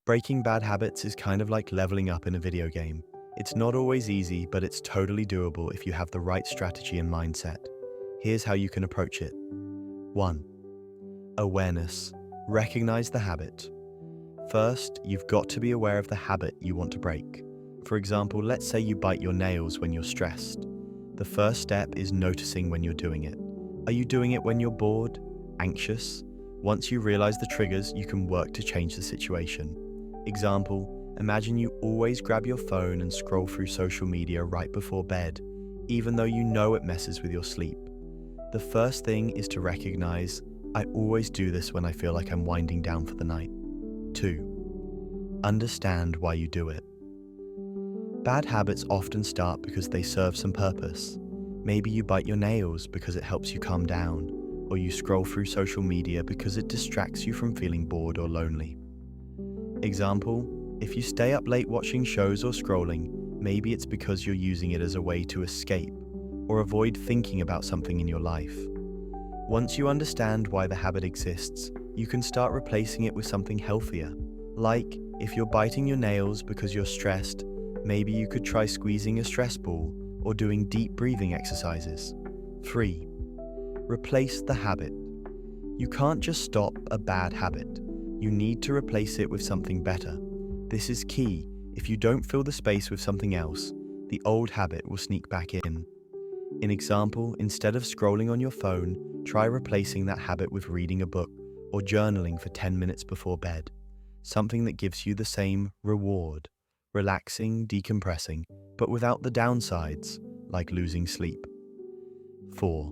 Breaking bad habits is kind of like leveling up in a video game. It's not always easy, but it's totally doable if you have the right strategy and mindset. Here's how you can approach it. 1. Awareness. Recognize the habit. First, you've got to be aware of the habit you want to break. For example, let's say you bite your nails when you're stressed. The first step is noticing when you're doing it. Are you doing it when you're bored, anxious? Once you realize the triggers, you can work to change the situation. Example, imagine you always grab your phone and scroll through social media right before bed, even though you know it messes with your sleep. The first thing is to recognize, I always do this when I feel like I'm winding down for the night. 2. Understand why you do it. Bad habits often start because they serve some purpose. Maybe you bite your nails because it helps you calm down, or you scroll through social media because it distracts you from feeling bored or lonely. Example, if you stay up late watching shows or scrolling, maybe it's because you're using it as a way to escape or avoid thinking about something in your life. Once you understand why the habit exists, you can start replacing it with something healthier. Like, if you're biting your nails because you're stressed, maybe you could try squeezing a stress ball or doing deep breathing exercises. 3. Replace the habit. You can't just stop a bad habit. You need to replace it with something better. This is key. If you don't fill the space with something else, the old habit will sneak back in. In example, instead of scrolling on your phone, try replacing that habit with reading a book or journaling for 10 minutes before bed. Something that gives you the same reward, relaxing, decompressing, but without the downsides, like losing sleep. 4.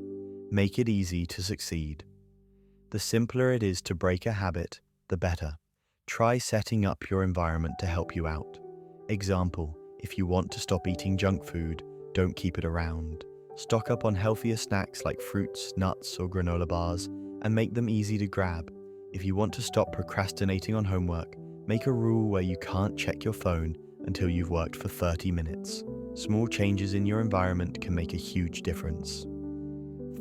Make it easy to succeed. The simpler it is to break a habit, the better. Try setting up your environment to help you out. Example, if you want to stop eating junk food, don't keep it around. Stock up on healthier snacks like fruits, nuts, or granola bars, and make them easy to grab. If you want to stop procrastinating on homework, make a rule where you can't check your phone until you've worked for 30 minutes. Small changes in your environment can make a huge difference.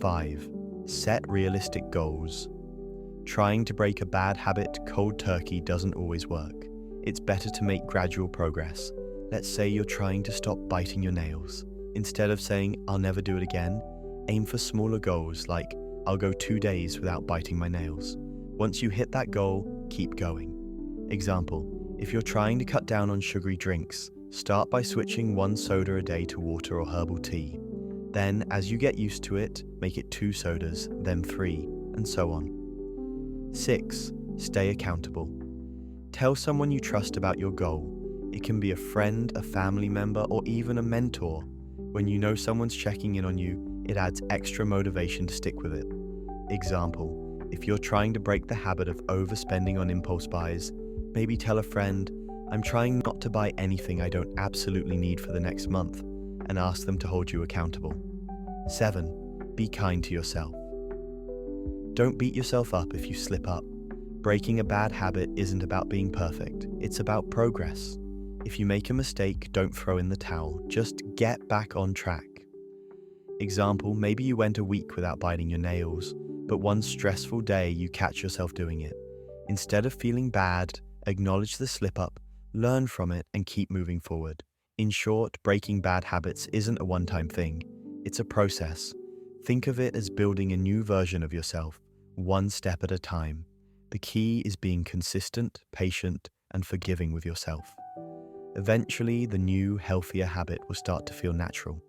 5. Set realistic goals. Trying to break a bad habit cold turkey doesn't always work. It's better to make gradual progress. Let's say you're trying to stop biting your nails. Instead of saying, I'll never do it again, aim for smaller goals like, I'll go 2 days without biting my nails. Once you hit that goal, keep going. Example, if you're trying to cut down on sugary drinks, start by switching 1 soda a day to water or herbal tea. Then, as you get used to it, make it 2 sodas, then 3, and so on. 6. Stay accountable. Tell someone you trust about your goal. It can be a friend, a family member, or even a mentor. When you know someone's checking in on you, it adds extra motivation to stick with it. Example, if you're trying to break the habit of overspending on impulse buys, maybe tell a friend, I'm trying not to buy anything I don't absolutely need for the next month, and ask them to hold you accountable. 7. Be kind to yourself. Don't beat yourself up if you slip up. Breaking a bad habit isn't about being perfect, it's about progress. If you make a mistake, don't throw in the towel, just get back on track. Example, maybe you went a week without biting your nails, but one stressful day you catch yourself doing it. Instead of feeling bad, acknowledge the slip-up, learn from it, and keep moving forward. In short, breaking bad habits isn't a one-time thing, it's a process. Think of it as building a new version of yourself, one step at a time. The key is being consistent, patient, and forgiving with yourself. Eventually, the new, healthier habit will start to feel natural.